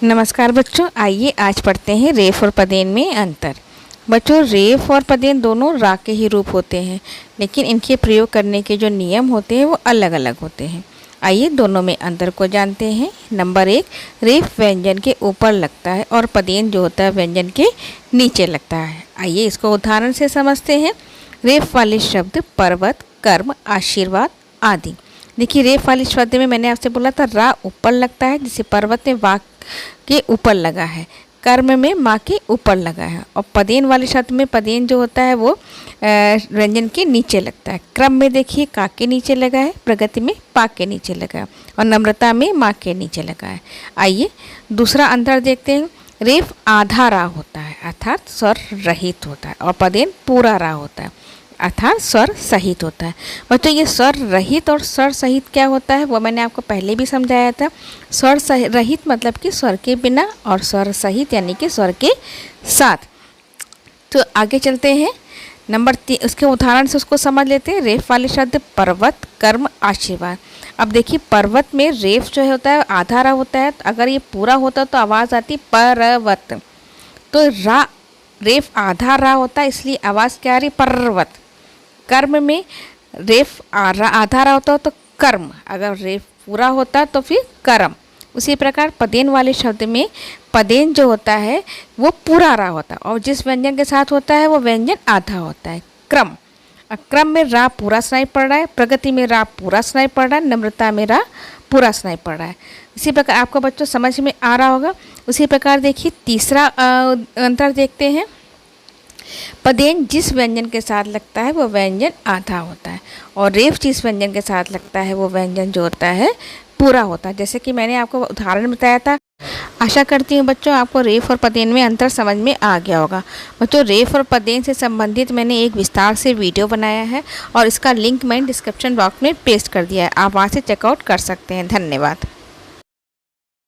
नमस्कार बच्चों, आइए आज पढ़ते हैं रेफ और पदेन में अंतर। बच्चों, रेफ और पदेन दोनों रा के ही रूप होते हैं, लेकिन इनके प्रयोग करने के जो नियम होते हैं वो अलग अलग होते हैं। आइए दोनों में अंतर को जानते हैं। नंबर 1, रेफ व्यंजन के ऊपर लगता है और पदेन जो होता है व्यंजन के नीचे लगता है। आइए इसको उदाहरण से समझते हैं। रेफ वाले शब्द पर्वत, कर्म, आशीर्वाद आदि। देखिए, रेफ वाले शब्द में मैंने आपसे बोला था रा ऊपर लगता है, जैसे पर्वत में वाक के ऊपर लगा है, कर्म में माँ के ऊपर लगा है, और पदेन वाले शब्द में पदेन जो होता है वो व्यंजन के नीचे लगता है। क्रम में देखिए का के नीचे लगा है, प्रगति में पा के नीचे लगा है, और नम्रता में माँ के नीचे लगा है। आइए दूसरा अंतर देखते हैं। रेफ आधा रा होता है अर्थात स्वर रहित होता है, और पदेन पूरा रा होता है अर्थात स्वर सहित होता है। बच्चों, ये स्वर रहित और स्वर सहित क्या होता है वो मैंने आपको पहले भी समझाया था। स्वर रहित मतलब कि स्वर के बिना, और स्वर सहित यानी कि स्वर के साथ। तो आगे चलते हैं। नंबर 3, उसके उदाहरण से उसको समझ लेते हैं। रेफ वाले शब्द पर्वत, कर्म, आशीर्वाद। अब देखिए, पर्वत में रेफ जो होता है आधा रा होता है, अगर ये पूरा होता तो आवाज़ आती पर्वत। तो रा रेफ आधा रा होता है, इसलिए आवाज़ क्या आ रही, पर्वत। कर्म में रेफ आधा रा होता तो कर्म, अगर रेफ पूरा होता तो फिर कर्म। उसी प्रकार पदेन वाले शब्द में पदेन जो होता है वो पूरा रा होता है, और जिस व्यंजन के साथ होता है वो व्यंजन आधा होता है, क्रम। क्रम में रा पूरा सुनाई पड़ रहा है, प्रगति में रा पूरा सुनाई पड़ रहा है, नम्रता में रा पूरा सुनाई पड़ रहा है। इसी प्रकार आपको बच्चों समझ में आ रहा होगा। उसी प्रकार देखिए तीसरा अंतर देखते हैं। पदेन जिस व्यंजन के साथ लगता है वो व्यंजन आधा होता है, और रेफ जिस व्यंजन के साथ लगता है वो व्यंजन जो होता है पूरा होता है। जैसे कि मैंने आपको उदाहरण बताया था। आशा करती हूँ बच्चों आपको रेफ और पदेन में अंतर समझ में आ गया होगा। बच्चों, रेफ और पदेन से संबंधित मैंने एक विस्तार से वीडियो बनाया है, और इसका लिंक मैंने डिस्क्रिप्शन बॉक्स में पेस्ट कर दिया है, आप वहाँ से चेकआउट कर सकते हैं। धन्यवाद।